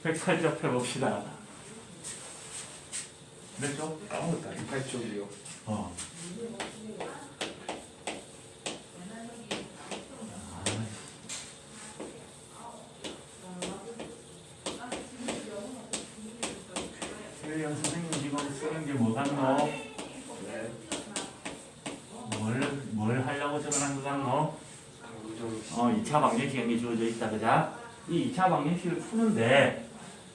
108쪽 펴봅시다. 몇 쪽? 까먹었다. 8쪽이요. 어. 최영 선생님 지금 쓰는 게 뭐 같노? 네. 뭘 하려고 적어놓은 거 같노? 강구정식. 2차 방정식 이 주어져 있다, 그자? 이 2차 방정식을 푸는데,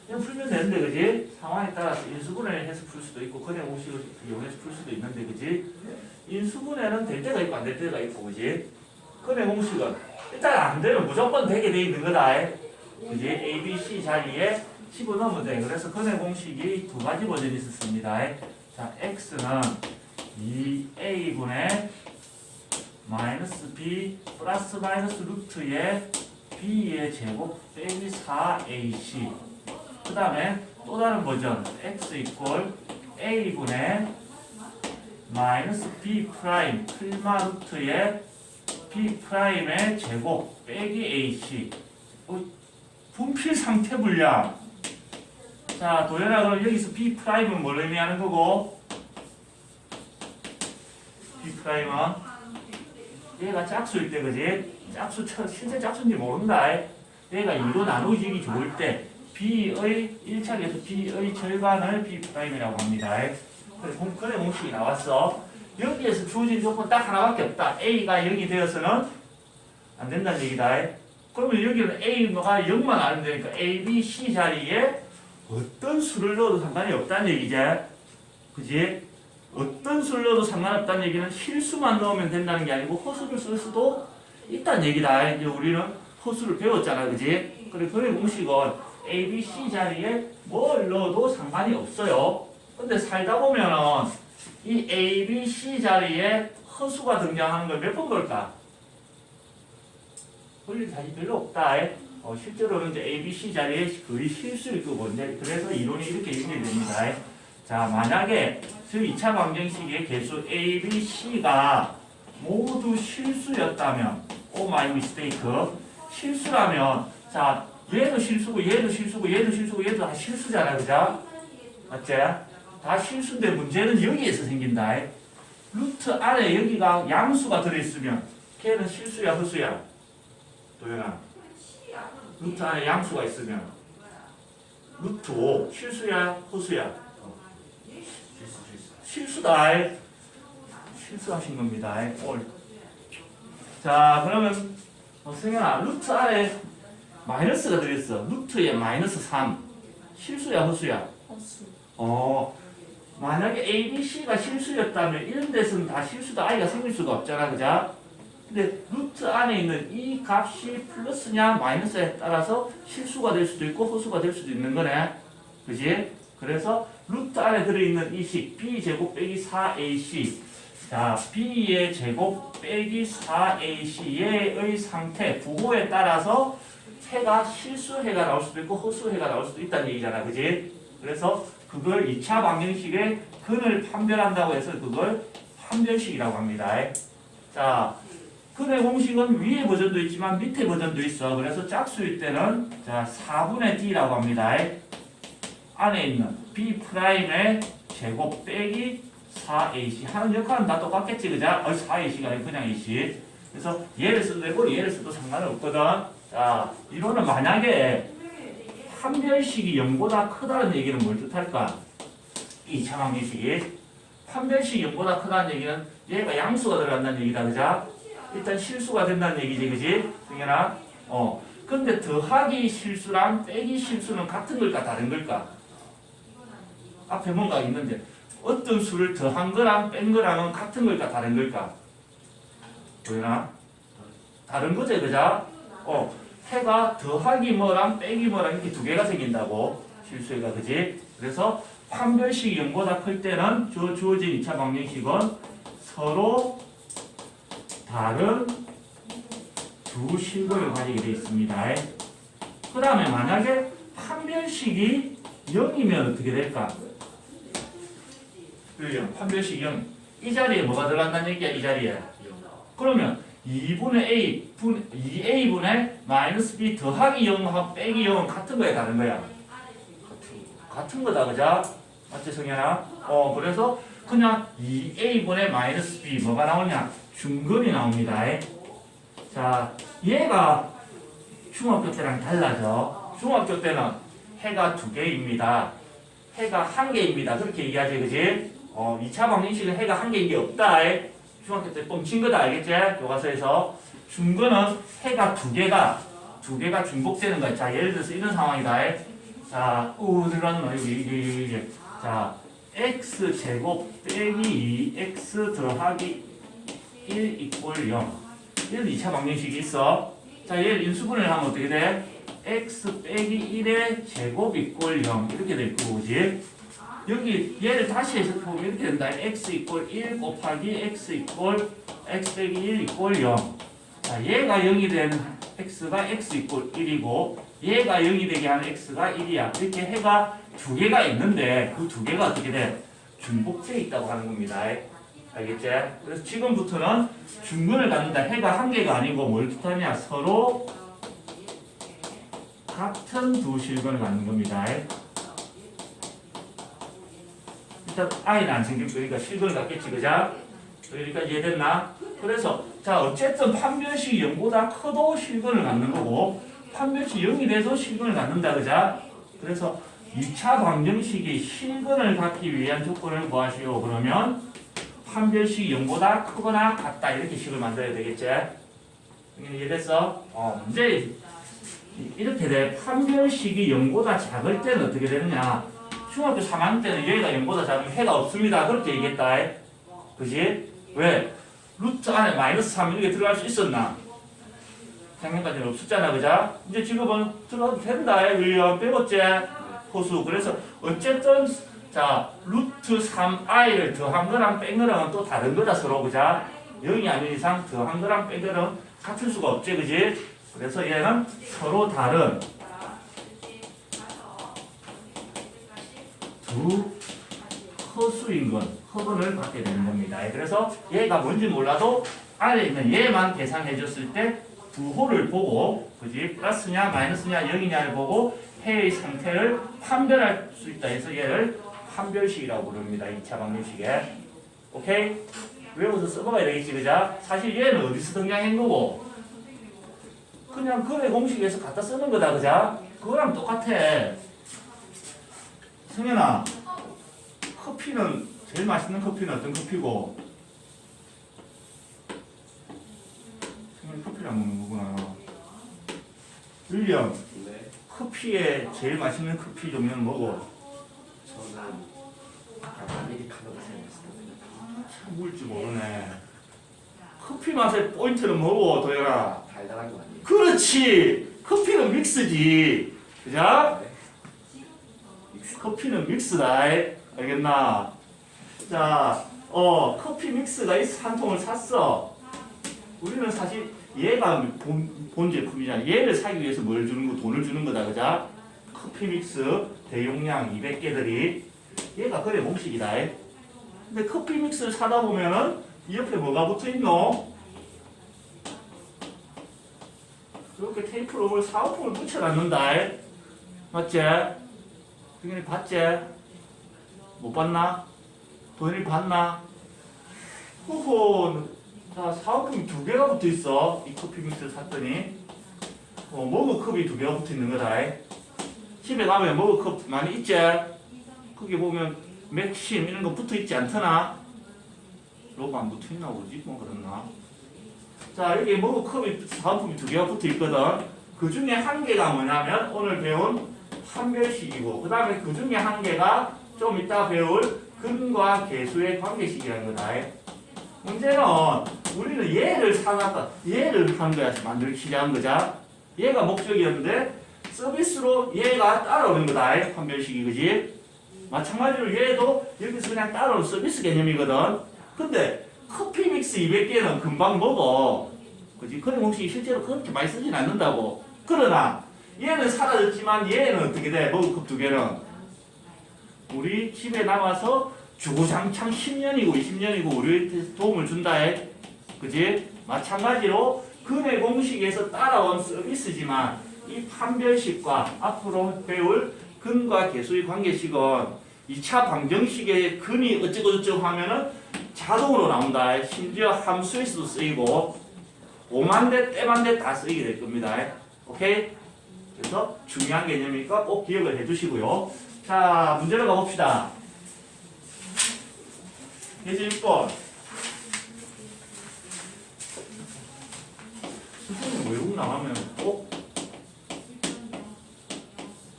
그냥 풀면 되는데, 그지? 상황에 따라서 인수분해를 해서 풀 수도 있고, 근해 공식을 이용해서 풀 수도 있는데, 그지? 인수분해는 될 때가 있고, 안 될 때가 있고, 그지? 근해 공식은 일단 안 되면 무조건 되게 돼 있는 거다, 그지? A, B, C 자리에 집어넣으면 돼. 그래서 근해 공식이 두 가지 버전이 있었습니다. 자, X는 2A분의 마이너스 B 플러스 마이너스 루트의 B의 제곱 빼기 4AC. 그 다음에 또 다른 버전 X 이퀄 A분의 마이너스 B 프라임 틀마 루트의 B 프라임의 제곱 빼기 AC. 분필 상태 분량. 자, 도연아, 그럼 여기서 B 프라임은 뭘 의미하는 거고? B 프라임은 얘가 짝수일 때, 그지? 짝수, 실제 짝수인지 모른다. 얘가 2로 나누기 좋을 때 B의 1차례에서 B의 절반을 B 프라임이라고 합니다. 그래서 그래 공식이 나왔어. 여기에서 주어진 조건 딱 하나밖에 없다. A가 0이 되어서는 안 된다는 얘기다. 그러면 여기는 A가 0만 안 되니까 A, B, C 자리에 어떤 수를 넣어도 상관이 없다는 얘기지. 그지? 어떤 수를 넣어도 상관없다는 얘기는 실수만 넣으면 된다는 게 아니고 허수를 쓸 수도 있다는 얘기다. 이제 우리는 허수를 배웠잖아. 그지? 그래, 그의 공식은 A, B, C 자리에 뭘 넣어도 상관이 없어요. 근데 살다 보면은 이 A, B, C 자리에 허수가 등장하는 걸 몇 번 볼까? 볼 일 사실 별로 없다. 실제로는 이제 A, B, C 자리에 거의 실수일 거고, 이제 그래서 이론이 이렇게 연결됩니다. 자, 만약에 저 2차 방정식의 개수 A, B, C가 모두 실수였다면, 오 마이 미스테이크, 실수라면, 자, 얘도 실수고, 얘도 실수고, 얘도 실수고, 얘도 다 실수잖아, 그죠? 맞지? 다 실수인데 문제는 여기에서 생긴다. 루트 안에 여기가 양수가 들어있으면 걔는 실수야, 허수야? 도연아. 루트 안에 양수가 있으면 루트 5 실수야, 허수야? 실수다. 실수하신 겁니다. 자, 그러면 승현아, 루트 안에 마이너스가 들어있어. 루트에 마이너스 3 실수야, 허수야? 허수. 만약에 A, B, C가 실수였다면 이런 데서는 다 실수다. I가 생길 수가 없잖아, 그죠? 근데 루트 안에 있는 이 값이 플러스냐 마이너스에 따라서 실수가 될 수도 있고 허수가 될 수도 있는 거네. 그지? 그래서 루트 안에 들어있는 이 식 B제곱 빼기 4AC. 자, B의 제곱 빼기 4AC 얘의 상태 부호에 따라서 해가 실수해가 나올 수도 있고 허수해가 나올 수도 있다는 얘기잖아. 그지? 그래서 그걸 2차 방정식의 근을 판별한다고 해서 그걸 판별식이라고 합니다. 자, 근의 공식은 위에 버전도 있지만 밑에 버전도 있어. 그래서 짝수일 때는 자 4분의 D라고 합니다. 안에 있는 B'의 제곱 빼기 4AC 하는 역할은 다 똑같겠지, 그자? 4AC가 아니고 그냥 AC. 그래서 얘를 써도 되고 얘를 써도 상관은 없거든. 자, 이거는 만약에 판별식이 0보다 크다는 얘기는 뭘 뜻할까? 이 차방식이 판별식이 0보다 크다는 얘기는 얘가 양수가 들어간다는 얘기다, 그자? 일단 실수가 된다는 얘기지, 그지? 승현아? 근데 더하기 실수랑 빼기 실수는 같은 걸까, 다른 걸까? 앞에 뭔가 있는데, 어떤 수를 더한 거랑 뺀 거랑은 같은 걸까, 다른 걸까? 보이나? 다른 거지, 그자? 해가 더하기 뭐랑 빼기 뭐랑 이렇게 두 개가 생긴다고, 실수해가, 그지? 그래서 판별식이 0보다 클 때는 주어진 2차 방정식은 서로 다른 두 실근을 가지게 되어 있습니다. 그 다음에 만약에 판별식이 0이면 어떻게 될까? 판별식이 0. 이 자리에 뭐가 들어간다는 얘기야? 이 자리에. 그러면 2분의 A, 2A분의 마이너스 B 더하기 0하고 빼기 0은 같은 거야, 다른 거야? 같은 거다, 그죠? 맞지, 성현아? 그래서 그냥 2A분의 마이너스 B 뭐가 나오냐? 중근이 나옵니다. 자, 얘가 중학교 때랑 달라져. 중학교 때는 해가 2개입니다. 해가 1개입니다. 그렇게 얘기하지, 그지? 2차 방정식은 해가 1개인 게 없다. 중학교 때 뻥친 거다, 알겠지? 교과서에서. 중근은 해가 2개가 중복되는 거야. 자, 예를 들어서 이런 상황이다. 자, 들어가는 여기. 자, x제곱 빼기 2x 더하기 1 이꼴 0. 얘는 2차 방정식이 있어. 자, 얘를 인수분해를 하면 어떻게 돼? x 빼기 1의 제곱 이꼴 0 이렇게 될 거고, 그지? 여기 얘를 다시 해석하면 이렇게 된다. x 이꼴 1 곱하기 x 이꼴 x 빼기 1 이꼴 0. 자, 얘가 0이 되는 x가 x 이꼴 1이고 얘가 0이 되게 하는 x가 1이야. 이렇게 해가 2개가 있는데 그 2개가 어떻게 돼? 중복돼 있다고 하는 겁니다. 알겠지? 그래서 지금부터는 중근을 갖는다. 해가 1개가 아니고 뭘 뜻하냐? 서로 같은 두 실근을 갖는 겁니다. 일단 i는 안 생길 거니까 실근을 갖겠지, 그자? 그러니까 이해됐나? 그래서 자, 어쨌든 판별식이 0보다 커도 실근을 갖는 거고 판별식 0이 돼도 실근을 갖는다, 그자? 그래서 2차 방정식이 실근을 갖기 위한 조건을 구하시오. 그러면 판별식이 0보다 크거나 같다 이렇게 식을 만들어야 되겠지? 이해됐어? 문제 이렇게 돼. 판별식이 0보다 작을 때는 어떻게 되느냐? 중학교 3학년 때는 얘가 0보다 작으면 해가 없습니다. 그렇게 얘기했다. 그지? 왜? 루트 안에 마이너스 3 이렇게 들어갈 수 있었나? 작년까지는 없었잖아, 그자? 이제 지금은 들어가도 된다. 윌리엄 빼봤지? 호수. 그래서 어쨌든 자, 루트 3i를 더한 거랑 뺀 거랑은 또 다른 거다, 서로, 그자? 0이 아닌 이상 더한 거랑 뺀 거는 같을 수가 없지, 그지? 그래서 얘는 서로 다른 두 허수인 건, 허근을 갖게 되는 겁니다. 그래서 얘가 뭔지 몰라도 안에 있는 얘만 계산해 줬을 때 두 호를 보고, 그지? 플러스냐, 마이너스냐, 0이냐를 보고 해의 상태를 판별할 수 있다 해서 얘를 판별식이라고 부릅니다. 2차 방정식에. 오케이? 외워서 써먹어야 되겠지, 그자? 사실 얘는 어디서 등장한 거고? 그냥 거래 공식에서 갖다 쓰는 거다, 그자? 그거랑 똑같아. 승현아, 커피는 제일 맛있는 커피는 어떤 커피고? 승현이 커피를 안 먹는 거구나. 윌리엄, 네. 커피에 제일 맛있는 커피 종류는 뭐고? 저는 아메리카노가 제일 맛있습니다. 참 물줄 모르네. 커피 맛의 포인트는 뭐고, 도현아? 달달한 거 아니에요? 그렇지! 커피는 믹스지. 그자? 네. 커피는 믹스다. 알겠나? 자, 커피 믹스가 한 통을 샀어. 우리는 사실 얘가 본 제품이잖아. 얘를 사기 위해서 뭘 주는 거, 돈을 주는 거다, 그자? 커피 믹스 대용량 200개들이 얘가 거래 공식이다. 근데 커피 믹스를 사다 보면은 이 옆에 뭐가 붙어 있노? 이렇게 테이프로 뭘 사은품을 붙여놨는다. 맞지? 승현이 봤지? 못 봤나? 도현이 봤나? 호호. 자, 사은품이 2개가 붙어 있어. 이 커피 믹스를 샀더니. 머그컵이 2개가 붙어 있는 거다. 집에 가면 머그컵 많이 있지? 거기 보면 맥심 이런 거 붙어 있지 않더나? 로고 안 붙어 있나 보지? 뭐 그렇나? 자, 여기 머그컵이 사은품이 2개가 붙어 있거든. 그 중에 한 개가 뭐냐면 오늘 배운 판별식이고, 그 다음에 그 중에 한 개가 좀 이따 배울 근과 계수의 관계식이라는 거다. 문제는 우리는 얘를 사놨다. 얘를 한 거야. 만들기 시작한 거자. 얘가 목적이었는데 서비스로 얘가 따라오는 거다. 판별식이, 그지? 마찬가지로 얘도 여기서 그냥 따라오는 서비스 개념이거든. 근데 커피 믹스 200개는 금방 먹어. 그지? 그런 공식이 실제로 그렇게 많이 쓰진 않는다고. 그러나 얘는 사라졌지만 얘는 어떻게 돼? 머그컵 2개는 우리 집에 남아서 주구장창 10년이고 20년이고 우리한테 도움을 준다 해. 그지? 마찬가지로 근의 공식에서 따라온 서비스지만 이 판별식과 앞으로 배울 근과 계수의 관계식은 2차 방정식의 근이 어쩌고저쩌고 하면은 자동으로 나온다. 심지어 함수에서도 쓰이고 오만대 때만대 다 쓰이게 될 겁니다. 오케이? 그래서 중요한 개념이니까 꼭 기억을 해주시고요. 자, 문제로 가봅시다. 예제 6번. 선생님 외국 나가면 꼭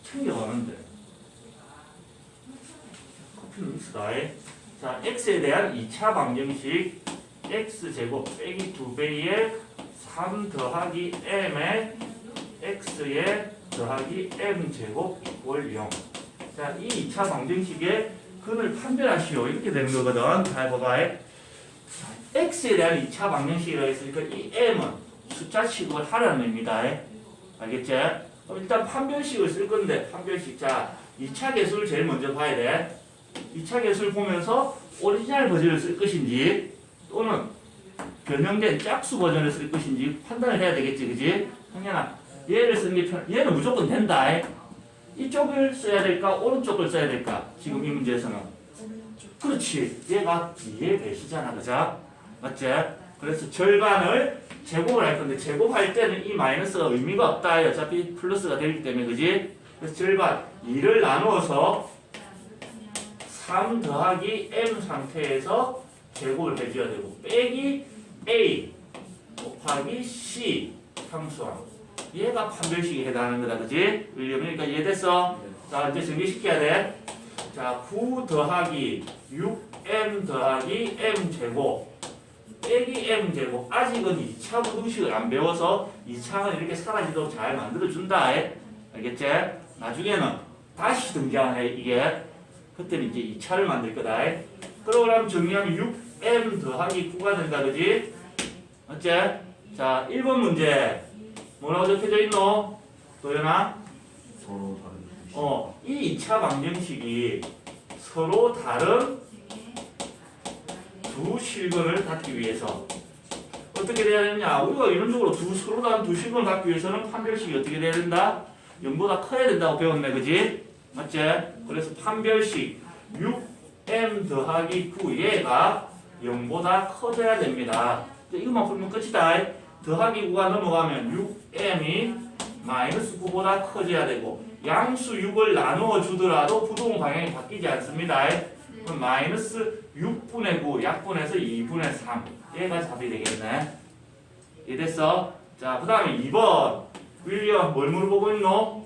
챙겨가는데 커피는 있어다. 자, x에 대한 2차 방정식 x제곱 빼기 2배의 3 더하기 m의 x에 더하기 m제곱 이꼴 0. 자, 이 2차 방정식의 근을 판별하시오. 이렇게 되는 거거든. 잘 봐봐. x에 대한 2차 방정식이라고 했으니까 이 m은 숫자 취급을 하라는 의미다. 알겠지? 그럼 일단 판별식을 쓸 건데, 판별식. 자, 2차 계수를 제일 먼저 봐야 돼. 2차 계수를 보면서 오리지널 버전을 쓸 것인지 또는 변형된 짝수 버전을 쓸 것인지 판단을 해야 되겠지. 그지? 형년아, 얘를 쓰는 게 얘는 무조건 된다. 이쪽을 써야 될까? 오른쪽을 써야 될까? 지금 이 문제에서는. 그렇지. 얘가 2의 배수잖아. 그죠? 맞지? 그래서 절반을 제곱을 할 건데 제곱할 때는 이 마이너스가 의미가 없다. 어차피 플러스가 되기 때문에. 그지? 그래서 절반 2를 나누어서 3 더하기 m 상태에서 제곱을 해줘야 되고 빼기 a 곱하기 c 상수항. 얘가 판별식에 해당하는 거다. 그지? 그러니까 이해됐어? 자, 이제 정리시켜야 돼. 자, 9 더하기 6m 더하기 m제곱 빼기 m제곱. 아직은 2차 부등식을 안 배워서 2차는 이렇게 사라지도록 잘 만들어준다. 알겠지? 나중에는 다시 등장해. 이게 그때는 이제 2차를 만들 거다. 그러고 정리하면 6m 더하기 9가 된다. 그지? 맞지? 자, 1번 문제 뭐라고 적혀져 있노? 도연아? 서로 다른 이 2차 방정식이 서로 다른 두 실근을 갖기 위해서 어떻게 돼야 되느냐? 우리가 이론적으로 서로 다른 두 실근을 갖기 위해서는 판별식이 어떻게 돼야 된다? 0보다 커야 된다고 배웠네. 그지? 맞지? 그래서 판별식 6m 더하기 9 얘가 0보다 커져야 됩니다. 이것만 풀면 끝이다. 더하기 9가 넘어가면 6m이 마이너스 9보다 커져야 되고 양수 6을 나누어 주더라도 부동 방향이 바뀌지 않습니다. 그럼 마이너스 6분의 9 약분해서 2분의 3 얘가 답이 되겠네. 이해됐어? 자, 그 다음에 2번 윌리엄 뭘 물어보고 있노?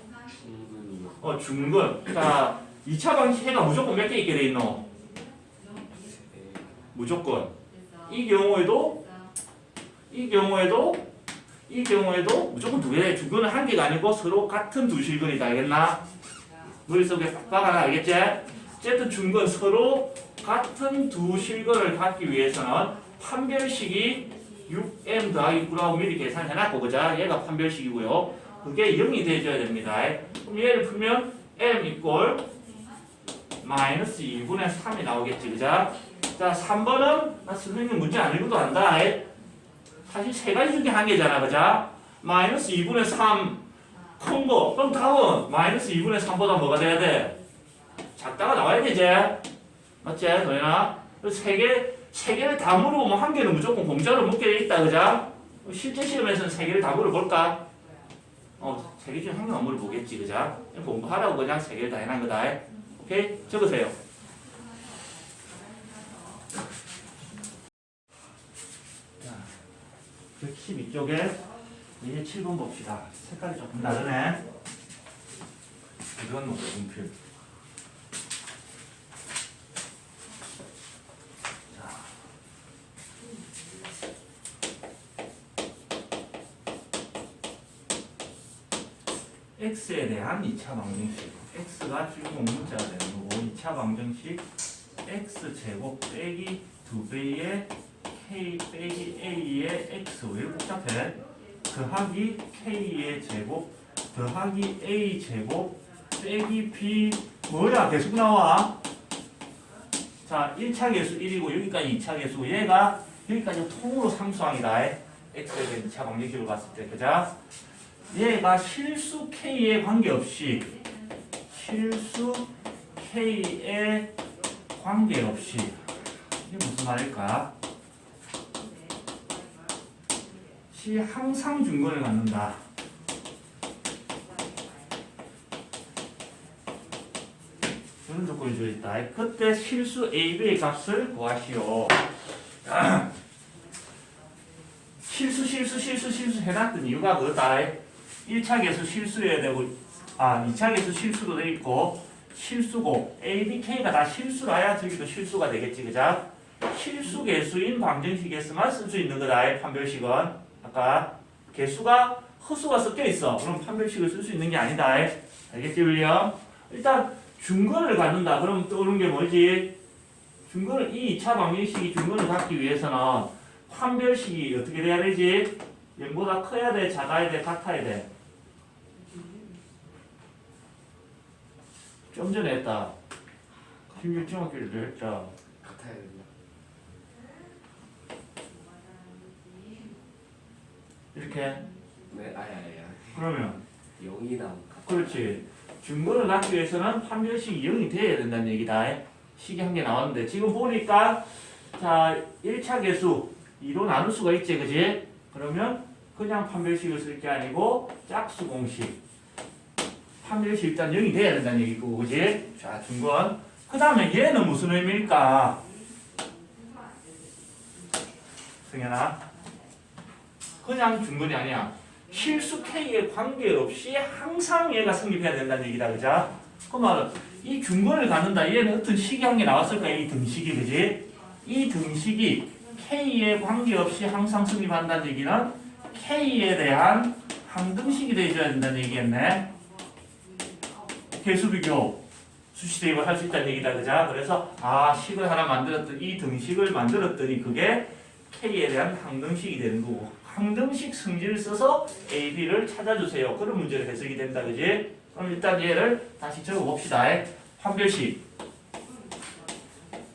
중근. 자, 2차 방식 해가 무조건 몇 개 있게 돼 있노? 무조건. 이 경우에도 무조건 두 개. 중근은 한 개가 아니고 서로 같은 두 실근이다. 알겠나? 머릿속에 빡빡 하나 알겠지? 어쨌든 중근 서로 같은 두 실근을 갖기 위해서는 판별식이 6m 더하기 9라고 미리 계산해놨고, 그자? 얘가 판별식이고요. 그게 0이 돼줘야 됩니다. 그럼 얘를 풀면 m 이꼴 마이너스 2분의 3이 나오겠지. 그자? 자, 3번은 나 선생님 문제 안 읽어도 안다. 사실 세 가지 중에 한 개잖아. 그자? 마이너스 2분의 3 큰 거. 그럼 답은 마이너스 2분의 3보다 뭐가 돼야 돼? 작다가 나와야 되지. 맞지? 도현아? 세 개를 다 물어보면 한 개는 무조건 공짜로 묻게 돼 있다. 그자? 실제 시험에서는 세 개를 다 물어볼까? 세 개 중에 한 개만 물어보겠지. 그자? 공부하라고 그냥 세 개를 다 해놓은 거다. 오케이? 적으세요. 자, 112쪽에 이제 7번 봅시다. 색깔이 조금 다르네. 이건 뭐 분필. x에 대한 2차 방정식. x가 주인공 문자가 되는 거고 2차 방정식 x제곱 빼기 2배의 k 빼기 a의 x. 왜 복잡해? 더하기 k의 제곱 더하기 a 제곱 빼기 b. 뭐야? 계속 나와. 자, 1차 계수 1이고 여기까지 2차 계수. 얘가 여기까지 통으로 상수항이다. x에 대한 2차 방정식으로 봤을 때, 그죠? 얘가 실수 k에 관계없이 이게 무슨 말일까? 시 항상 중근을 갖는다. 이런 조건이 주어있다. 그때 실수 a, b의 값을 구하시오. 실수 해놨던 이유가 그거다. 1차 계수 실수여야 되고 2차 계수 실수도 돼 있고 실수고 A, B, K가 다 실수라야 저기도 실수가 되겠지. 그죠? 실수 계수인 방정식에서만 쓸 수 있는 거다. 판별식은 아까 계수가 허수가 섞여 있어. 그럼 판별식을 쓸 수 있는 게 아니다. 알겠지, 윌리엄? 일단 중근을 갖는다. 그럼 떠오르는 게 뭐지? 중근을 이 2차 방정식이 중근을 갖기 위해서는 판별식이 어떻게 돼야 되지? 0보다 커야 돼, 작아야 돼, 같아야 돼. 좀 전에 했다. 16중학교를 했다. 같아야 된다. 이렇게. 네, 아야. 그러면 0이랑 그렇지. 중근을 갖기 위해서는 판별식이 0이 돼야 된다는 얘기다. 식이 한 개 나왔는데 지금 보니까 자 1차 계수 2로 나눌 수가 있지, 그지? 그러면 그냥 판별식을 쓸 게 아니고 짝수 공식. 판별식 일단 0이 돼야 된다는 얘기고, 그지? 자, 중근. 그 다음에 얘는 무슨 의미일까? 승현아. 그냥 중근이 아니야. 실수 K에 관계없이 항상 얘가 성립해야 된다는 얘기다, 그죠? 그 말은 이 중근을 갖는다. 얘는 어떤 식이 한 개 나왔을까? 이 등식이, 그지? 이 등식이 K에 관계없이 항상 성립한다는 얘기는 K에 대한 항등식이 되어줘야 된다는 얘기겠네. 계수비교, 수시대입을 할 수 있다는 얘기다, 그죠? 그래서 식을 하나 만들었더니 이 등식을 만들었더니 그게 K에 대한 항등식이 되는 거고, 항등식 성질을 써서 A, B를 찾아주세요. 그런 문제를 해석이 된다, 그지? 그럼 일단 얘를 다시 적어봅시다. 판별식.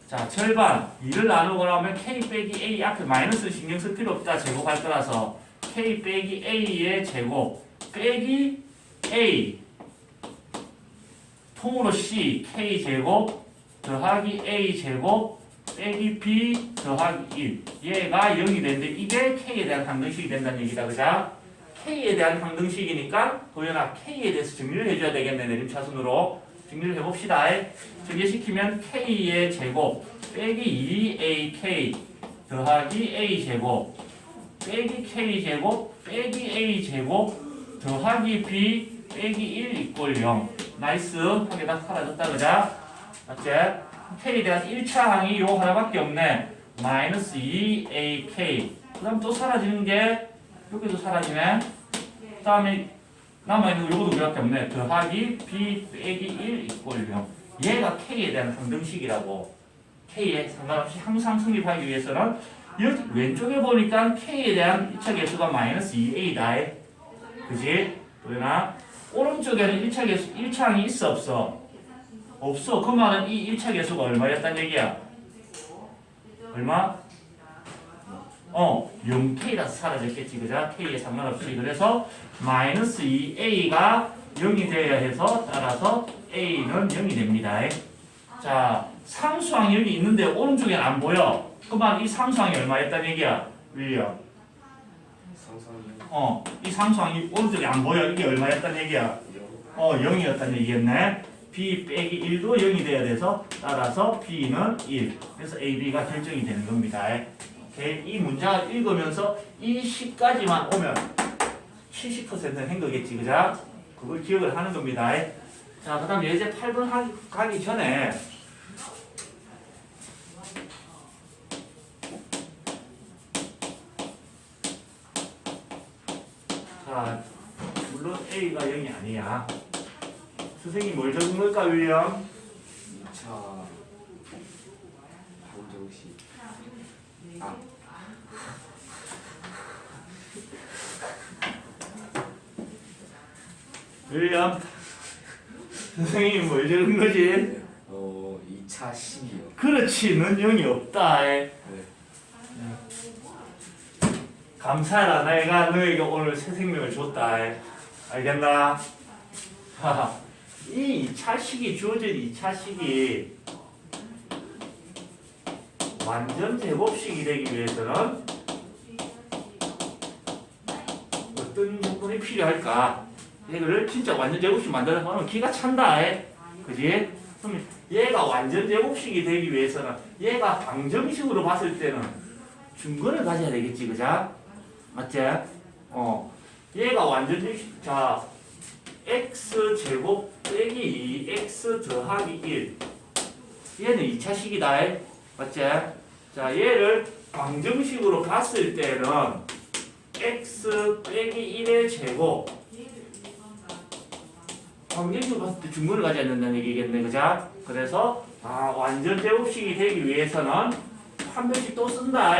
자, 절반 2를 나누고 나면 K 빼기 A 앞에 마이너스 신경 쓸 필요 없다. 제곱할 거라서 K 빼기 A의 제곱 빼기 A 통으로 C K 제곱 더하기 A 제곱 빼기 B 더하기 1 얘가 0이 되는데 이게 K에 대한 항등식이 된다는 얘기다. 그죠? K에 대한 항등식이니까 도연아 K에 대해서 정리를 해줘야 되겠네. 내림차순으로 정리를 해봅시다. 정리시키면 K의 제곱 빼기 2AK 더하기 A 제곱 빼기 K 제곱 빼기 A 제곱 더하기 B 빼기 1 이꼴 0. 나이스. 한 개 다 사라졌다. 그자? 맞지? K에 대한 1차 항이 요 하나밖에 없네. 마이너스 2AK. 그 다음 또 사라지는 게 여기도 사라지네. 그 다음에 남아있는 거 요거도 우리밖에 없네. 더하기 B 빼기 1 이꼴 0. 얘가 K에 대한 항등식이라고. K에 상관없이 항상 성립하기 위해서는 여기 왼쪽에 보니까 K에 대한 1차 계수가 마이너스 2A다. 그지? 그러나 오른쪽에는 1차 계수, 1차 항이 있어 없어? 없어. 그 말은 이 1차 계수가 얼마였단 얘기야? 얼마? 0K라서 사라졌겠지. 그죠? K에 상관없이. 그래서 마이너스 2A가 0이 되어야 해서 따라서 A는 0이 됩니다. 자, 상수항이 여기 있는데 오른쪽엔 안 보여. 그만 이 상수항이 얼마였단 얘기야? 윌리엄. 상상이 이 상수항이 오른쪽에 안 보여. 이게 얼마였단 얘기야? 0이었단 얘기겠네. B 빼기 1도 0이 돼야 돼서 따라서 B는 1. 그래서 A, B가 결정이 되는 겁니다. 오케이? 이 문장을 읽으면서 이 시까지만 오면 70%는 한 거겠지. 그죠? 그걸 기억을 하는 겁니다. 자, 그 다음 예제 8번 가기 전에 자, 물론 A가 0이 아니야. 선생님이 뭘 적은 걸까, 윌리엄? 2차 방정식. 윌리엄, 선생님이 뭘 적은 거지? 2차 식이요. 그렇지, 넌 0이 없다. 네. 감사해라. 내가 너에게 오늘 새 생명을 줬다. 알겠나? 하하. 이 2차식이 주어진 2차식이 완전 제곱식이 되기 위해서는 어떤 조건이 필요할까? 이거를 진짜 완전 제곱식 만들어서 하면 기가 찬다. 그지? 그럼 얘가 완전 제곱식이 되기 위해서는 얘가 방정식으로 봤을 때는 중근을 가져야 되겠지. 그자? 맞지? 얘가 완전 제곱식. 자, x제곱 빼기 2x 더하기 1. 얘는 2차식이다. 맞지? 자, 얘를 방정식으로 봤을 때는 x 빼기 1의 제곱. 방정식으로 봤을 때 중근을 가져야 된다는 얘기겠네. 그자? 그래서 완전 제곱식이 되기 위해서는 판별식 또 쓴다.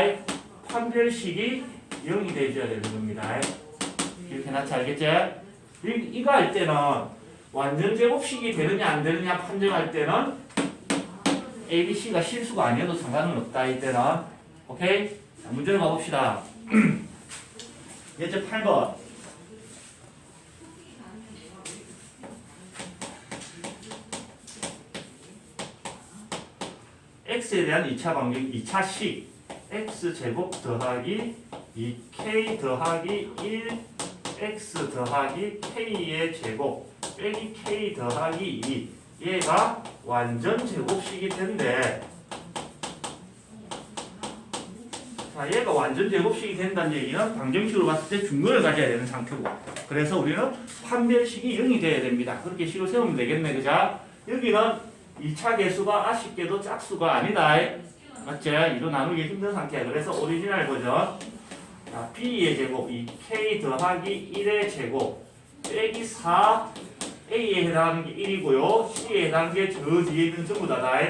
판별식이 0이 돼줘야 되는 겁니다. 이렇게 놨지. 알겠지? 이거 할 때는 완전 제곱식이 되느냐 안 되느냐 판정할 때는 ABC가 실수가 아니어도 상관은 없다. 이때는 오케이? 자, 문제를 가봅시다. 예제 8번. x에 대한 2차 방정 2차식 x제곱 더하기 2k 더하기 1 x 더하기 k의 제곱 빼기 k 더하기 2 얘가 완전 제곱식이 된대. 자, 얘가 완전 제곱식이 된다는 얘기는 방정식으로 봤을 때 중근을 가져야 되는 상태고, 그래서 우리는 판별식이 0이 돼야 됩니다. 그렇게 식을 세우면 되겠네. 그자? 여기는 2차 개수가 아쉽게도 짝수가 아니다. 맞지? 이로 나누기 힘든 상태야. 그래서 오리지널 버전 b의 제곱 2k 더하기 1의 제곱 빼기 4 a에 해당하는 게 1이고요. c에 해당하는 게 저 뒤에 있는 전부 다다.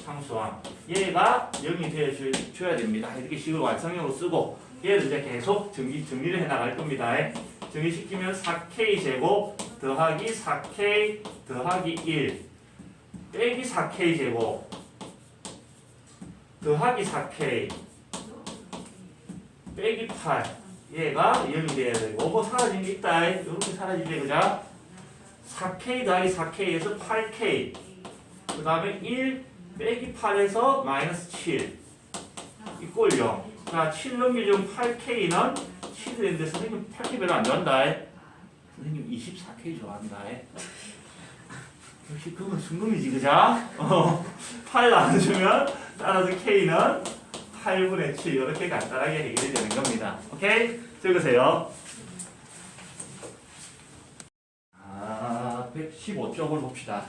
상수항. 얘가 0이 되어줘야 됩니다. 이렇게 식을 완성형으로 쓰고 얘를 이제 계속 정리를 해나갈 겁니다. 정리시키면 4k 제곱 더하기 4k 더하기 1 빼기 4k 제곱 더하기 4k 빼기 8 얘가 0이 돼야 되고 뭐 사라진 게 있다. 이렇게 사라지네. 그자? 4k 더하기 4k에서 8k 그 다음에 1 빼기 8에서 마이너스 7 이꼴 0. 자, 7 넘기면 8k는 7이 되는데 선생님 8k 별로 안 좋아한다. 선생님 24k 좋아한다. 역시 그건 순금이지. 그자? 8 나눠주면 따라서 k는 8분의 7 이렇게 간단하게 해결이 되는 겁니다. 오케이? 적으세요. 115쪽을 봅시다.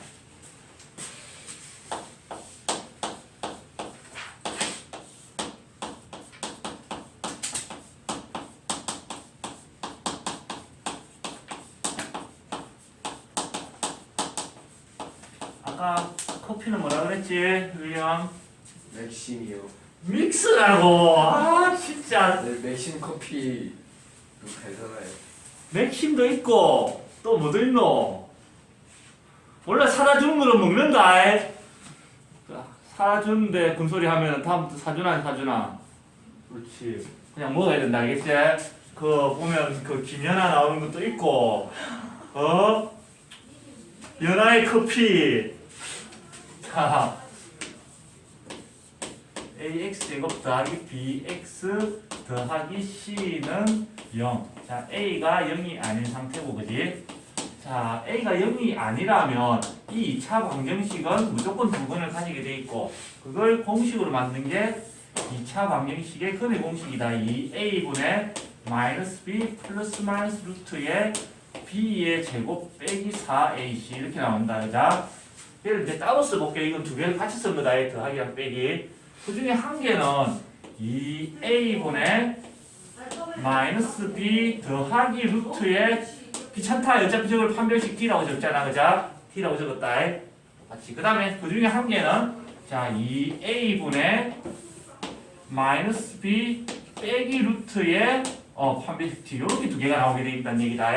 아까 커피는 뭐라 그랬지? 윌리엄? 맥심이요. 믹스라고. 진짜. 네, 맥심 커피 달잖아요. 맥심도 있고 또 뭐도 있노? 원래 사다주는 거는 먹는다. 사주는데 금소리 하면 다음부터 사주나 안 사주나? 그렇지. 그냥 먹어야 된다. 알겠지? 그 보면 그 김연아 나오는 것도 있고 연아의 커피. 자, ax제곱 더하기 bx 더하기 c는 0. 자, a가 0이 아닌 상태고, 그지? 자, a가 0이 아니라면 이 2차 방정식은 무조건 두 근을 가지게 돼 있고, 그걸 공식으로 만든 게 2차 방정식의 근의 공식이다. 2a분의 마이너스 b 플러스 마이너스 루트의 b의 제곱 빼기 4ac 이렇게 나온다. 자, 얘를 이제 따로 써볼게요. 이건 두 개를 같이 쓴 거다. 더하기랑 빼기. 그 중에 한 개는 2a분의 마이너스 b 더하기 루트의 귀찮다. 어차피 저걸 판별식 t라고 적잖아. 그자? t라고 적었다. 같이. 그 다음에 그 중에 한 개는 자 2a분의 마이너스 b 빼기 루트의 판별식 t. 이렇게 두 개가 나오게 돼 있다는 얘기다.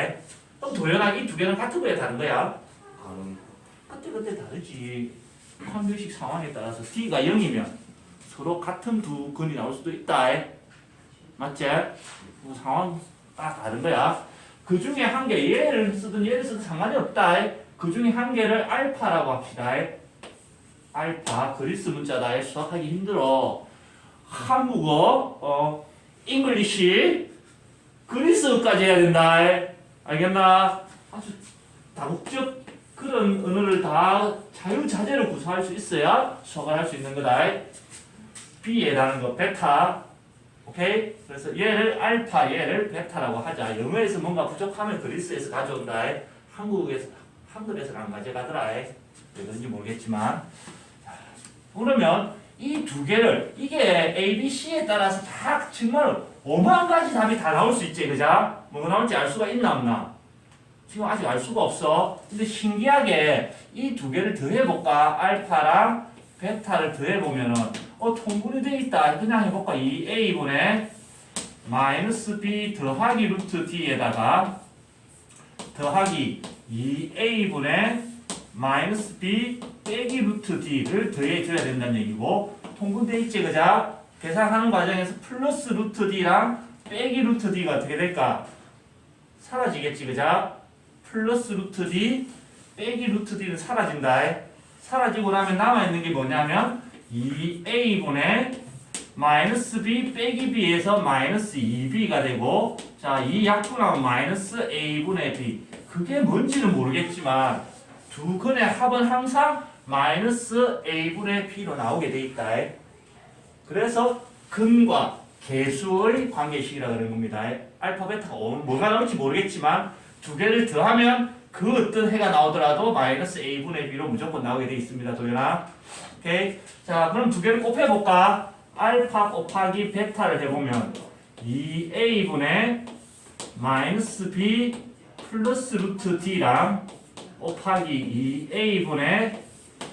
그럼 도연하게 이 두 개는 같은 거야 다른 거야? 그때 다르지. 판별식 상황에 따라서 t가 0이면 서로 같은 두 근이 나올 수도 있다. 맞지? 뭐 상황 딱 다른 거야. 그 중에 한 개, 얘를 쓰든 얘를 쓰든 상관이 없다. 그 중에 한 개를 알파라고 합시다. 알파, 그리스 문자다. 수학하기 힘들어. 한국어, 잉글리시, 그리스어까지 해야 된다. 알겠나? 아주 다국적 그런 언어를 다 자유자재로 구사할 수 있어야 수학을 할 수 있는 거다. B에다는 거 베타. 오케이? 그래서 얘를 알파, 얘를 베타라고 하자. 영어에서 뭔가 부족하면 그리스에서 가져온다. 한글에서는 안 가져가더라. 왜 그런지 모르겠지만. 그러면 이 두 개를, 이게 A, B, C에 따라서 다 정말 어마한 가지 답이 다 나올 수 있지. 그자? 뭐가 나올지 알 수가 있나 없나? 지금 아직 알 수가 없어. 근데 신기하게 이 두 개를 더해볼까? 알파랑 베타를 더해보면은 통분이 돼 있다. 그냥 해볼까? 2a분의 마이너스 b 더하기 루트 d에다가 더하기 2a분의 마이너스 b 빼기 루트 d를 더해줘야 된다는 얘기고, 통분돼 있지, 그자? 계산하는 과정에서 플러스 루트 d랑 빼기 루트 d가 어떻게 될까? 사라지겠지, 그자? 플러스 루트 d 빼기 루트 d는 사라진다. 사라지고 나면 남아있는 게 뭐냐면 2a분의 마이너스 b 빼기 b에서 마이너스 2b가 되고, 자, 이 약분하면 마이너스 a분의 b. 그게 뭔지는 모르겠지만 두 근의 합은 항상 마이너스 a분의 b로 나오게 돼 있다. 그래서 근과 개수의 관계식이라 그러는 겁니다. 알파 베타가 뭐가 나올지 모르겠지만 두 개를 더하면 그 어떤 해가 나오더라도 마이너스 a분의 b로 무조건 나오게 돼 있습니다. 도연아. 오케이. 자, 그럼 두 개를 곱해볼까? 알파 곱하기 베타를 해보면 2a분의 마이너스 b 플러스 루트 d랑 곱하기 2a분의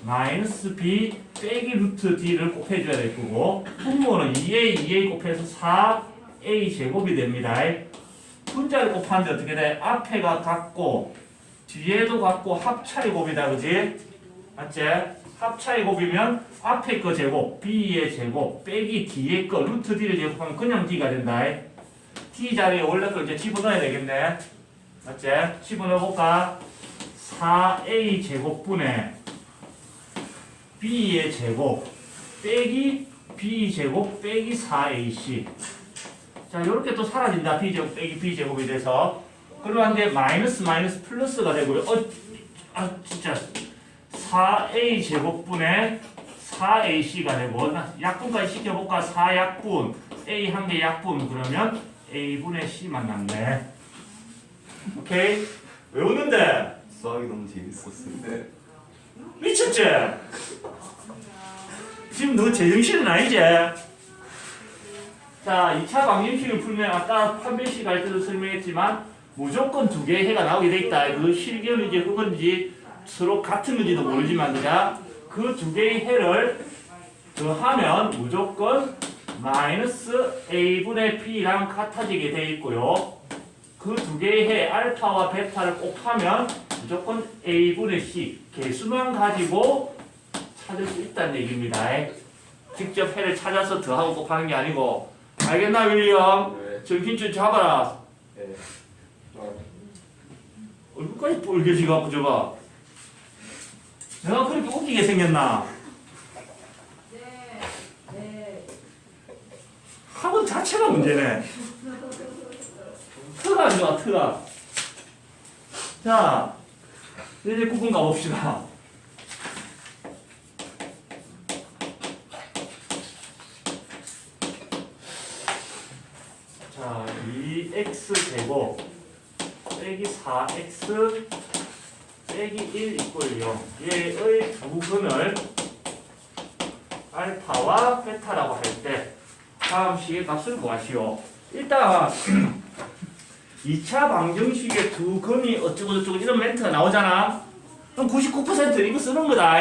마이너스 b 빼기 루트 d를 곱해줘야 될 거고, 분모는 2a 곱해서 4a 제곱이 됩니다. 분자를 곱하는데 어떻게 돼? 앞에가 같고 뒤에도 같고 합차의 곱이다. 그지? 맞지? 합차의 곱이면 앞에 거 제곱, b의 제곱 빼기 뒤에 거 루트 d를 제곱하면 그냥 d가 된다. d 자리에 원래 걸 이제 집어넣어야 되겠네. 맞지? 집어넣어볼까? 4a 제곱분의 b의 제곱 빼기 b 제곱 빼기 4ac. 자, 이렇게 또 사라진다. b 제곱 빼기 b 제곱이 돼서. 그러는데 마이너스 플러스가 되고요. 진짜 4a 제곱분의 4ac가 되고, 약분까지 시켜볼까? 4약분 a 한 개 약분 그러면 a분의 c만 남네. 오케이? 외우는데 수학이 너무 재밌었어요. 미쳤지? 지금 너 제정신은 아니지? 자, 2차 방정식을 풀면 아까 판별식 할 때도 설명했지만 무조건 두 개의 해가 나오게 돼 있다. 그 실견인지 흑은지 서로 같은 건지도 모르지만 그 두 개의 해를 더하면 무조건 마이너스 a분의 b랑 같아지게 돼 있고요. 그 두 개의 해 알파와 베타를 곱하면 무조건 a분의 c 개수만 가지고 찾을 수 있다는 얘기입니다. 직접 해를 찾아서 더하고 곱하는 게 아니고. 알겠나, 윌리엄? 네. 정신 좀 잡아라. 네. 얼굴까지 뻘개지갖고 저봐. 내가 그렇게 웃기게 생겼나? 네. 학원 자체가 문제네. 트가 안 좋아, 트가. 자, 이제 9분 가봅시다. 자, 2x제곱 빼기 4x 빼기 1 이꼴 0. 얘의 두 근을 알파와 베타라고 할 때 다음 식의 값을 구하시오. 일단 2차 방정식의 두 근이 어쩌고저쩌고 이런 멘트가 나오잖아. 그럼 99% 이거 쓰는 거다.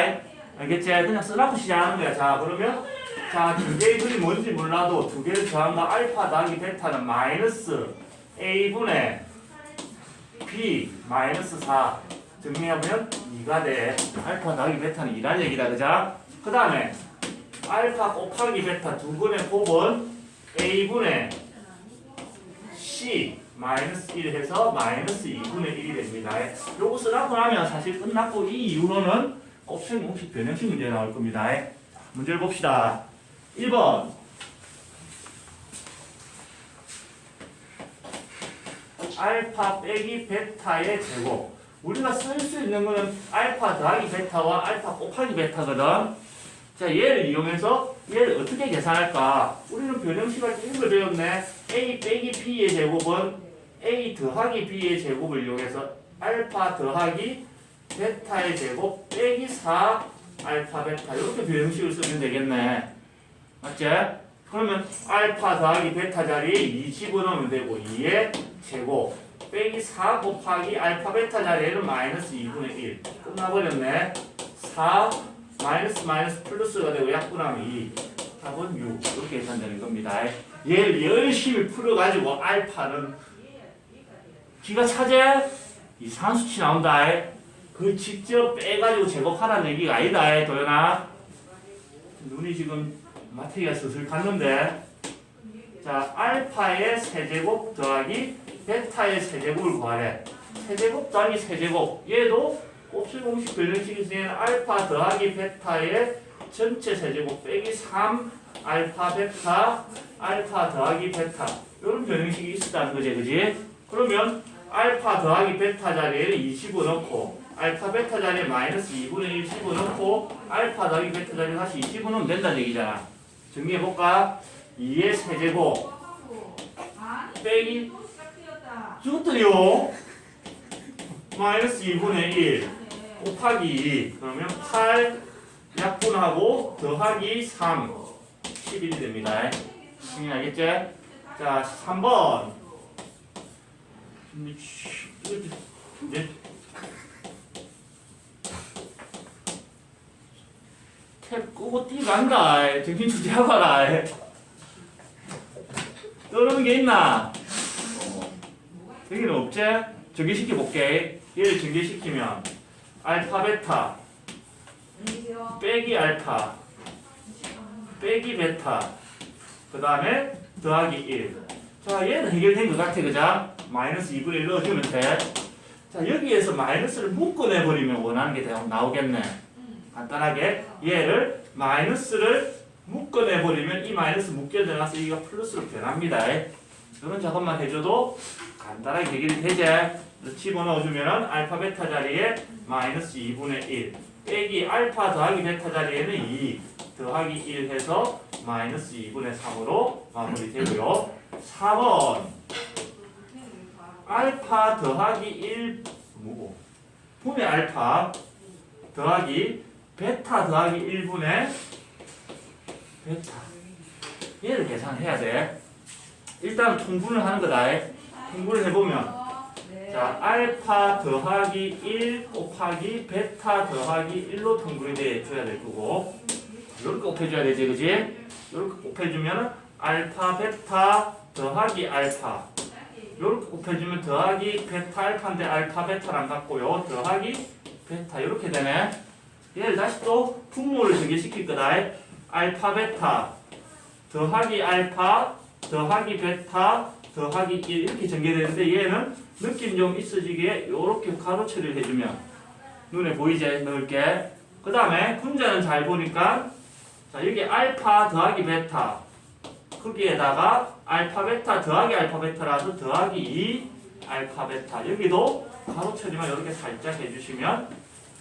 알겠지? 그냥 쓰라고 시작하는 거야. 자, 그러면 자, 두 개의 근이 뭔지 몰라도 두 개를 더한 거 알파 더하기 베타는 마이너스 a분의 b 마이너스 4 정리해보면 2가 돼. 알파 더하기 베타는 2라는 얘기다. 그자? 그 다음에 알파 곱하기 베타 두 근의 곱은 a분의 C 마이너스 1 해서 마이너스 2분의 1이 됩니다. 요거 쓰라고 나면 사실 끝났고 이 이후로는 곱셈 공식 변형식 문제 나올 겁니다. 문제를 봅시다. 1번 알파 빼기 베타의 제곱. 우리가 쓸 수 있는 거는 알파 더하기 베타와 알파 곱하기 베타거든. 자, 얘를 이용해서 얘를 어떻게 계산할까? 우리는 변형식 할 때 이걸 배웠네. a 빼기 b의 제곱은 a 더하기 b의 제곱을 이용해서 알파 더하기 베타의 제곱 빼기 4 알파 베타 이렇게 변형식을 쓰면 되겠네. 맞지? 그러면 알파 더하기 베타 자리에 2 집어넣으면 되고 2의 제곱 빼기 4 곱하기 알파 베타 자리에는 마이너스 2분의 1 끝나버렸네. 4 마이너스 플러스가 되고 약분하면 2 답은 6 이렇게 계산되는 겁니다. 얘를 열심히 풀어가지고 알파는 기가 차제 이상한 수치 나온다. 그 직접 빼가지고 제곱하라는 얘기가 아니다. 도연아 눈이 지금 마트리가 슬슬 갔는데 자 알파의 세제곱 더하기 베타의 세제곱을 구하래. 세제곱 더하기 세제곱 얘도 곱셈 공식 변형식에서 얘는 알파 더하기 베타의 전체 세제곱 빼기 3 알파 베타 알파 더하기 베타 이런 변형식이 있었다는 거지. 그지? 그러면 알파 더하기 베타 자리에 2 집어넣고 알파 베타 자리에 마이너스 2분의 1 집어넣고 알파 더하기 베타 자리에 다시 2 집어넣으면 된다는 얘기잖아. 정리해볼까? 2의 세제곱 빼기 죽었더니요 마이너스 2분의 1 곱하기 2 그러면 8 약분하고 더하기 3 11이 됩니다. 정리하겠지? 자 3번 이제 탭 끄고 뛰어간다. 정신 주제하봐라. 떠오르는 게 있나? 여기는 없지? 전개시켜 볼게. 얘를 전개시키면 알파 베타 빼기 알파 빼기 베타 그 다음에 더하기 1. 자 얘는 해결된 것 같아. 그자? 마이너스 2분의 1 넣어주면 돼. 자 여기에서 마이너스를 묶어내버리면 원하는 게 나오겠네. 간단하게 얘를 마이너스를 묶어내버리면 이 마이너스 묶여 들어가서 여기가 플러스로 변합니다. 이런 작업만 해줘도 간단하게 해결이 되지. 집어넣어주면 알파 베타 자리에 마이너스 2분의 1 빼기 알파 더하기 베타 자리에는 2 더하기 1 해서 마이너스 2분의 3으로 마무리되고요. 4번 알파 더하기 1 뭐고? 분의 알파 더하기 베타 더하기 1분의 베타 얘를 계산해야 돼. 일단 통분을 하는 거다. 통분을 해보면 자 알파 더하기 1 곱하기 베타 더하기 1로 통분이 돼줘야 될 거고 이렇게 곱해줘야 되지. 그지? 이렇게 곱해주면 알파 베타 더하기 알파 이렇게 곱해주면 더하기 베타 알파인데 알파 베타랑 같고요. 더하기 베타 이렇게 되네. 얘를 다시 또 분모를 전개시킬 거다. 알파 베타 더하기 알파 더하기 베타 더하기 1 이렇게 전개되는데 얘는 느낌 좀 있어지게 이렇게 가로 처리를 해주면 눈에 보이지? 넣을게. 그 다음에 분자는 잘 보니까 자 여기 알파 더하기 베타 거기에다가 알파 베타 더하기 알파 베타라서 더하기 2 알파 베타 여기도 가로 처리만 이렇게 살짝 해주시면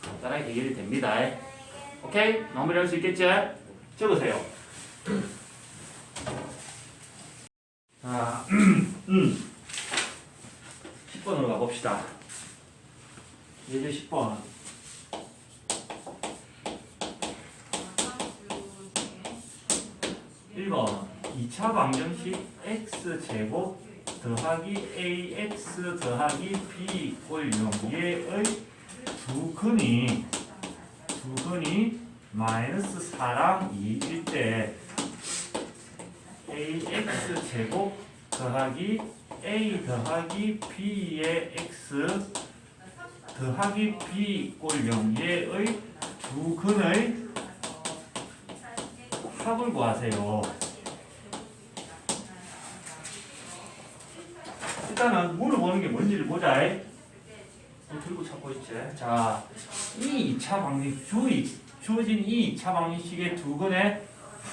간단하게 해결이 됩니다. 오케이? 마무리할 수 있겠지? 적으세요. 자, 10번으로 가봅시다. 예제 10번. (1번) 2차 방정식 x제곱 더하기 ax 더하기 b 꼴 0얘의 두 근이 마이너스 4랑 2일 때 ax 제곱 더하기 a 더하기 b의 x 더하기 b 꼴 0얘의 두 근의 합을 구하세요. 일단은 물어보는 게 뭔지를 보자. 또 들고 찾고 있지. 자, 이 2차 방정식, 주어진 이 2차 방정식의 두 근의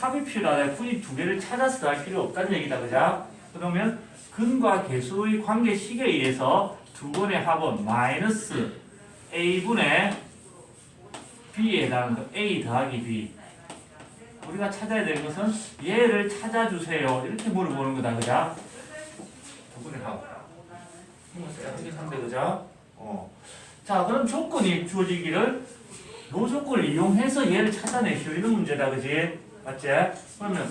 합이 필요하다. 굳이 두 개를 찾아서 할 필요 없다는 얘기다. 그죠? 그러면 근과 계수의 관계식에 의해서 두 근의 합은 마이너스 a분의 b에 해당하는 거. a 더하기 b. 우리가 찾아야 되는 것은 얘를 찾아주세요. 이렇게 물어보는 거다. 그죠? 두 근의 합. 이게 상대 그죠? 자, 그럼 조건이 주어지기를 요 조건을 이용해서 얘를 찾아내시오. 이런 문제다. 그지? 맞지? 그러면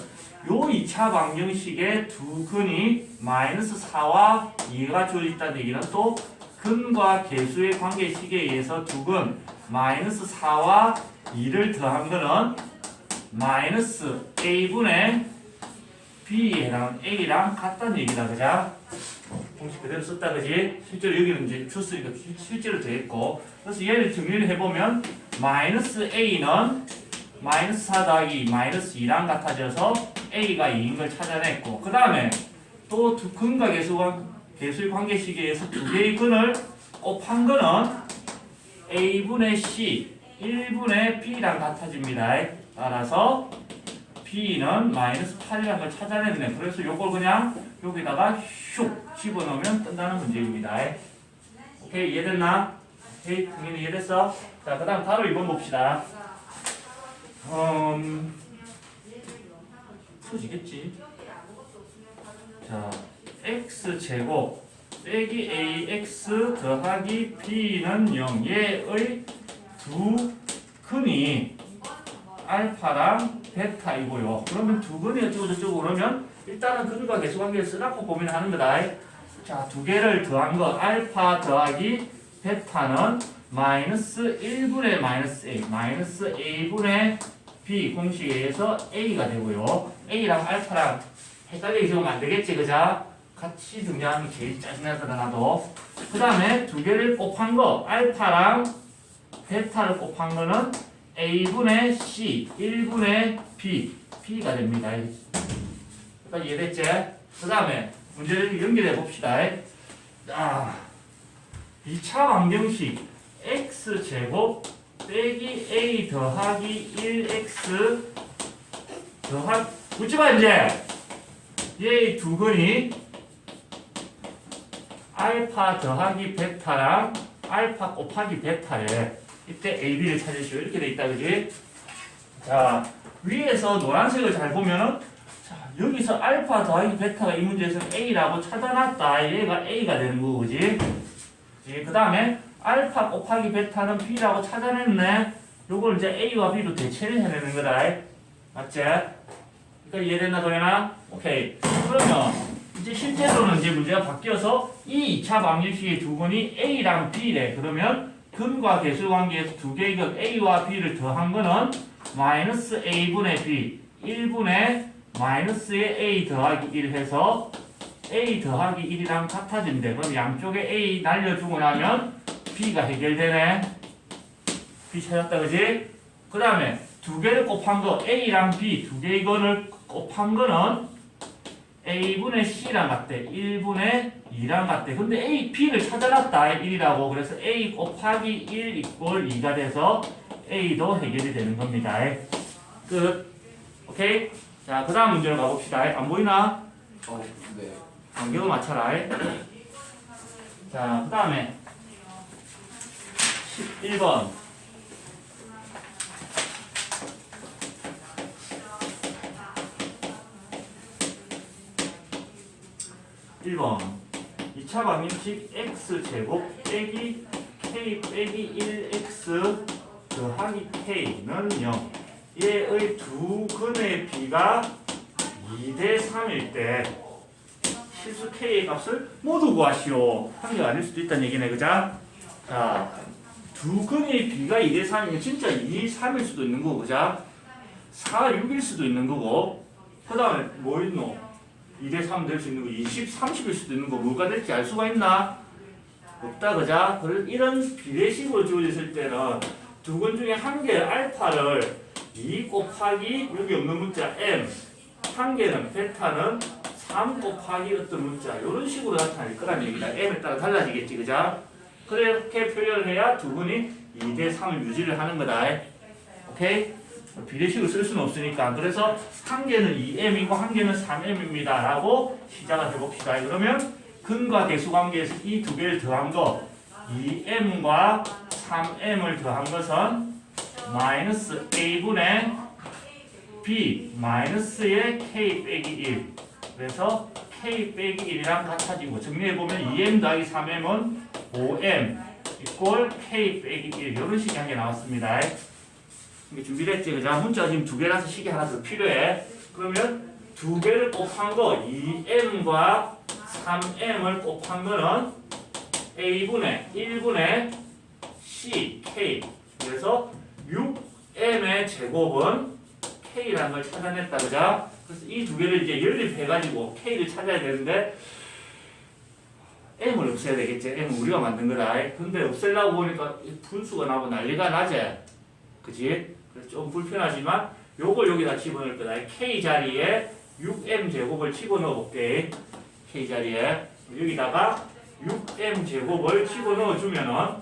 요 2차 방정식의 두 근이 마이너스 4와 2가 주어져 있다는 얘기는 또 근과 계수의 관계식에 의해서 두 근 마이너스 4와 2를 더한 거는 마이너스 a분의 b에 해당하는 a랑 같다는 얘기다. 그죠? 공식 그대로 썼다. 그지? 실제로 여기는 이제 줬으니까 실제로 되겠고. 그래서 얘를 정리를 해보면 마이너스 a는 마이너스 4 더하기 마이너스 2랑 같아져서 a가 2인 걸 찾아냈고, 그 다음에 또 두 근과 계수의 관계식에 의해서 두 개의 근을 곱한 거는 a분의 c 1분의 b랑 같아집니다. 따라서 b는 마이너스 8이라는 걸 찾아냈네. 그래서 요걸 그냥 여기다가 슉 집어넣으면 끝나는 문제입니다. 오케이, 이해됐나? 오케이, 당연히 이해됐어? 자, 그 다음 바로 2번 봅시다. 풀어지겠지? 자, x제곱 빼기 ax 더하기 b는 0. 얘의 두 근이 알파랑 베타이고요. 그러면 두 근이 어쩌고저쩌고 그러면 일단은 근과 계수관계를 쓰라고 고민하는 거다. 자, 두 개를 더한 거 알파 더하기 베타는 마이너스 1분의 마이너스 a 마이너스 a분의 b 공식에 의해서 a가 되고요. a랑 알파랑 헷갈리게 적으면 안 되겠지, 그자? 같이 등장하는 게 제일 짜증나더라 나도. 그 다음에 두 개를 곱한 거 알파랑 베타를 곱한 거는 a분의 c 1분의 b가 됩니다. 여기까지 이해됐지? 그 다음에 문제를 연결해 봅시다. 2차 방정식 x제곱 빼기 a 더하기 1x 더하기 묻지마 이제 얘의 두 근이 알파 더하기 베타랑 알파 곱하기 베타래. 이때 a, b를 찾으시오. 이렇게 돼 있다. 그지? 자, 위에서 노란색을 잘 보면은 자, 여기서 알파 더하기 베타가 이 문제에서는 a라고 찾아놨다. 얘가 a가 되는 거고, 그지? 그 다음에 알파 곱하기 베타는 b라고 찾아냈네. 요걸 이제 a와 b로 대체를 해내는 거다. 맞지? 그러니까 이해됐나 도현아? 오케이. 그러면 이제 실제로는 이제 문제가 바뀌어서 이 2차 방정식의 두 근이 a랑 b래. 그러면 근과 계수 관계에서 두 개의 근 a와 b를 더한 거는 마이너스 a분의 b 1분의 마이너스의 a 더하기 1 해서 a 더하기 1이랑 같아진대. 그럼 양쪽에 a 날려주고 나면 b가 해결되네. b 찾았다. 그지? 그 다음에 두 개를 곱한 거 a랑 b 두 개의 근을 곱한 거는 a분의 c랑 같대. 1분의 2랑 같대. 근데 a, b를 찾아놨다. 1이라고. 그래서 a 곱하기 1 이꼴 2가 돼서 a도 해결이 되는 겁니다. 끝. 오케이? 자, 그 다음 문제로 가봅시다. 안 보이나? 네. 안경을 맞춰라. 자, 그 다음에 11번. 1번 2차 방정식 x제곱 빼기 k 빼기 1x 더하기 k는 0. 얘의 두 근의 비가 2대 3일 때 실수 k의 값을 모두 구하시오. 한 개가 아닐 수도 있다는 얘기네. 그자? 자, 두 근의 비가 2대 3이면 진짜 2, 3일 수도 있는 거고, 그자? 4, 6일 수도 있는 거고, 그 다음에 뭐 있노? 2대 3 될 수 있는 거, 20, 30일 수도 있는 거, 뭐가 될지 알 수가 있나? 없다, 그자? 이런 비례식으로 주어졌을 때는 두 근 중에 한 개 알파를 2 곱하기 여기 없는 문자 m, 한 개는 베타는 3 곱하기 어떤 문자 이런 식으로 나타날 거란 얘기다. m에 따라 달라지겠지, 그죠? 그렇게 표현을 해야 두 분이 2대 3을 유지를 하는 거다. 오케이? 비례식을 쓸 수는 없으니까. 그래서 한 개는 2m이고 한 개는 3m입니다 라고 시작을 해봅시다. 그러면 근과 대수 관계에서 이 두 개를 더한 거 2m과 3m을 더한 것은 마이너스 a분의 b 마이너스의 k 빼기 1. 그래서 k 빼기 1이랑 같아지고 정리해보면 2m 더하기 3m은 5m 이꼴 k 빼기 1 이런 식이 한 개 나왔습니다. 이게 준비됐지? 그죠? 문자가 지금 두 개라서 식이 하나 더 필요해. 그러면 두 개를 곱한 거 2m과 3m을 곱한 거는 a분의 1분의 c k. 그래서 6m의 제곱은 k라는 걸 찾아냈다. 그죠? 그래서 이 두 개를 이제 연립해가지고 k를 찾아야 되는데 m을 없애야 되겠지. m은 우리가 만든 거다. 근데 없애려고 보니까 분수가 나고 난리가 나지. 그치? 그래서 좀 불편하지만 요걸 여기다 집어넣을 거다. k 자리에 6m 제곱을 집어넣어 볼게. k 자리에 여기다가 6m 제곱을 집어넣어 주면은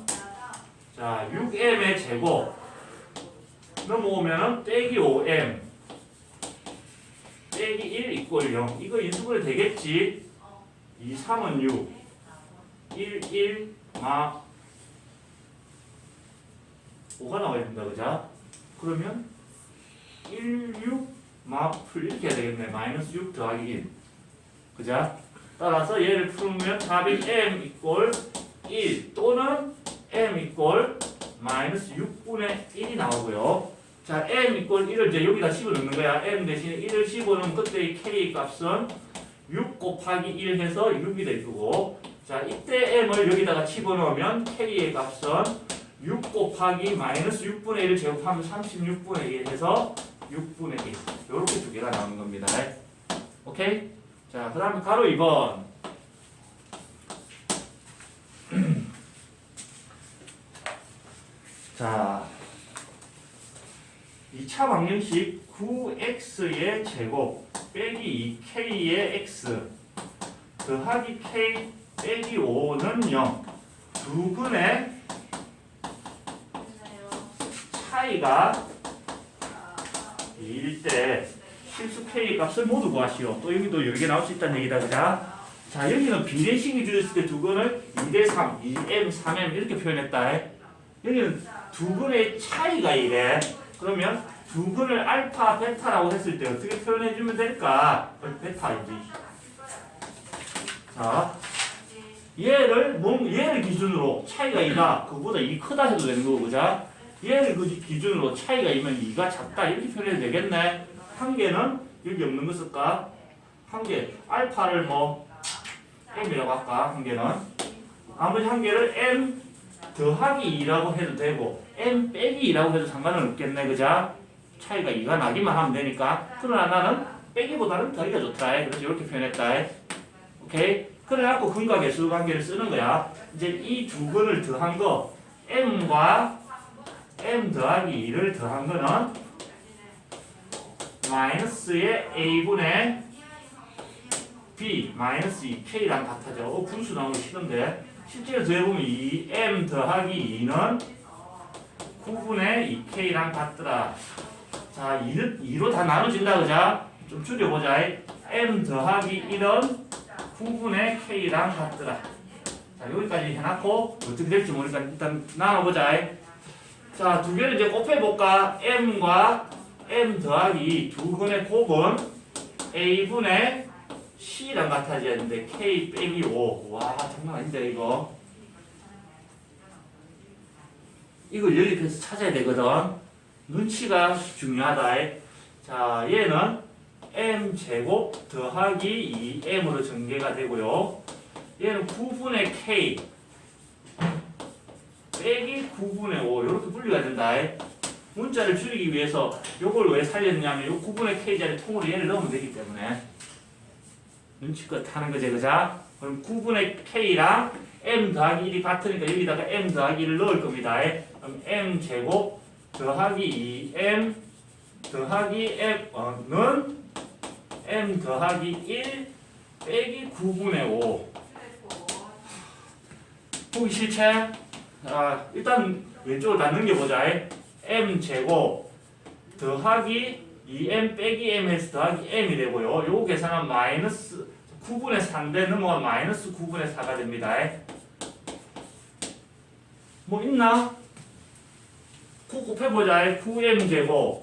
자 6m의 제곱 넘어오면은 빼기 5m 빼기 1 이꼴 0. 이거 인수분해 되겠지? 2, 3은 6 1, 1, 5가 나와야 된다. 그죠? 그러면 1, 6, 풀 이렇게 해야 되겠네. 마이너스 6 더하기 1. 그죠? 따라서 얘를 풀면 답이 m 이꼴 1 또는 m 이꼴 마이너스 6분의 1이 나오고요. 자, m 이꼴 1을 이제 여기다 집어넣는 거야. m 대신에 1을 집어넣으면 그때의 k 값은 6 곱하기 1 해서 6이 될 거고, 자, 이때 m을 여기다가 집어넣으면 k의 값은 6 곱하기 마이너스 6분의 1을 제곱하면 36분의 1 해서 6분의 1. 이렇게 두 개가 나오는 겁니다. 오케이? 자, 그 다음에 가로 2번. 자, 2차 방정식 9x의 제곱 빼기 2k의 x 더하기 k 빼기 5는 0. 두 분의 차이가 2일 때 실수 k 값을 모두 구하시오. 또 여기도 여러 개 나올 수 있다는 얘기다. 그자? 자, 여기는 비례식이 주어졌을 때 두 근을 2대 3, 2m, 3m 이렇게 표현했다. 여기는 두 근의 차이가 이래. 그러면 두 근을 알파, 베타라고 했을 때 어떻게 표현해주면 될까? 베타이지. 자, 얘를 기준으로 차이가 2가 그거보다 2 크다 해도 되는 거고, 그자? 얘를 기준으로 차이가 2면 2가 작다 이렇게 표현해도 되겠네. 한 개는 여기 없는 거 쓸까? 한 개 알파를 뭐 m이라고 할까? 한 개는 나머지 한 개를 m 더하기 2라고 해도 되고 m 빼기 2라고 해도 상관은 없겠네. 그자? 차이가 2가 나기만 하면 되니까. 그러나 나는 빼기보다는 더하기가 좋다. 그래서 이렇게 표현했다. 오케이? 그래갖고 근과 개수 관계를 쓰는 거야. 이제 이 두 근을 더한 거 m과 m 더하기 2를 더한 거는 마이너스의 a분의 b 마이너스 2k랑 같아져. 분수 나오는 거 싫은데 실제로 더해보면 2m 더하기 2는 9분의 2k랑 같더라. 자, 2로 다 나눠진다. 그자? 좀 줄여보자. m 더하기 1은 9분의 k랑 같더라. 자, 여기까지 해놨고 어떻게 될지 모르니까 일단 나눠보자. 자, 두 개를 이제 곱해볼까? m과 m 더하기 두 근의 곱은 a분의 c랑 같아져야 되는데 k 빼기 5. 와, 장난 아닌데 이거. 이걸 연립해서 찾아야 되거든. 눈치가 중요하다. 자, 얘는 m 제곱 더하기 2m으로 전개가 되고요. 얘는 9분의 k 빼기 9분의 5 이렇게 분리가 된다. 문자를 줄이기 위해서 요걸 왜 살렸냐면 요 9분의 k자리 통으로 얘를 넣으면 되기 때문에 눈치껏 하는 거지. 그자? 그럼 9분의 k랑 m 더하기 1이 같으니까 여기다가 m 더하기 1을 넣을 겁니다. 그럼 m 제곱 더하기 2m 더하기 f는 m 더하기 1 빼기 9분의 5. 보기 싫지? 일단 왼쪽을 다 넘겨보자. m제곱 더하기 2m 빼기 m 해서 더하기 m이 되고요. 요거 계산하면 마이너스 9분의 4인데 넘어가면 마이너스 9분의 4가 됩니다. 뭐 있나? 9 곱해보자. 9m제곱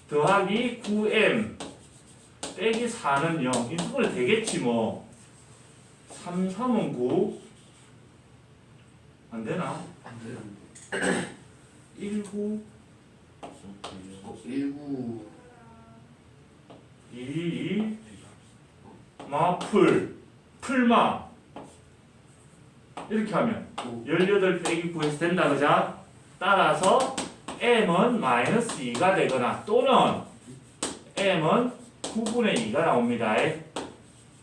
더하기 9m 빼기 4는 0. 이 수분이 되겠지 뭐. 3, 3은 9. 안 되나? 안 돼요. 1, 9, 19 2, 마풀, 풀마. 이렇게 하면 18 빼기 9에서 된다, 그자? 따라서 m은 마이너스 2가 되거나 또는 m은 9분의 2가 나옵니다.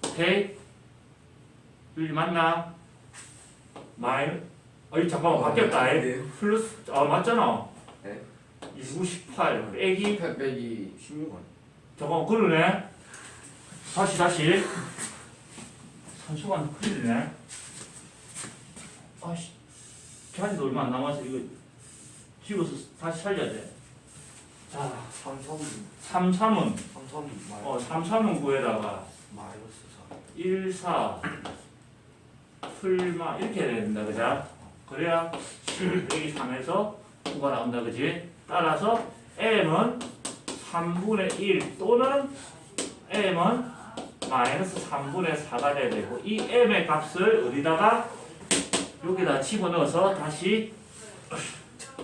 오케이? 여기 맞나? 어이 잠깐만 바뀌었다. 네. 플러스 맞잖아. 네. 29, 18 빼기 18 빼기 16원. 잠깐만 그러네. 다시 산수가 큰일이네. 아씨 자리도 얼마 안 남아서 이거 집어서 다시 살려야 돼. 자 3, 3 3, 3은 3, 3 3, 3은 9에다가 마이너스 1, 4 풀마 이렇게 해야 된다, 그자? 그래야 12 빼기 3에서 9가 나온다, 그지? 따라서 m은 3분의 1 또는 m은 마이너스 3분의 4가 돼야 되고 이 m의 값을 어디다가 여기다 집어넣어서 다시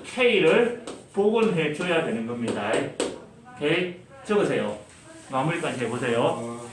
k를 복원해 줘야 되는 겁니다. 오케이? 적으세요. 마무리까지 해보세요.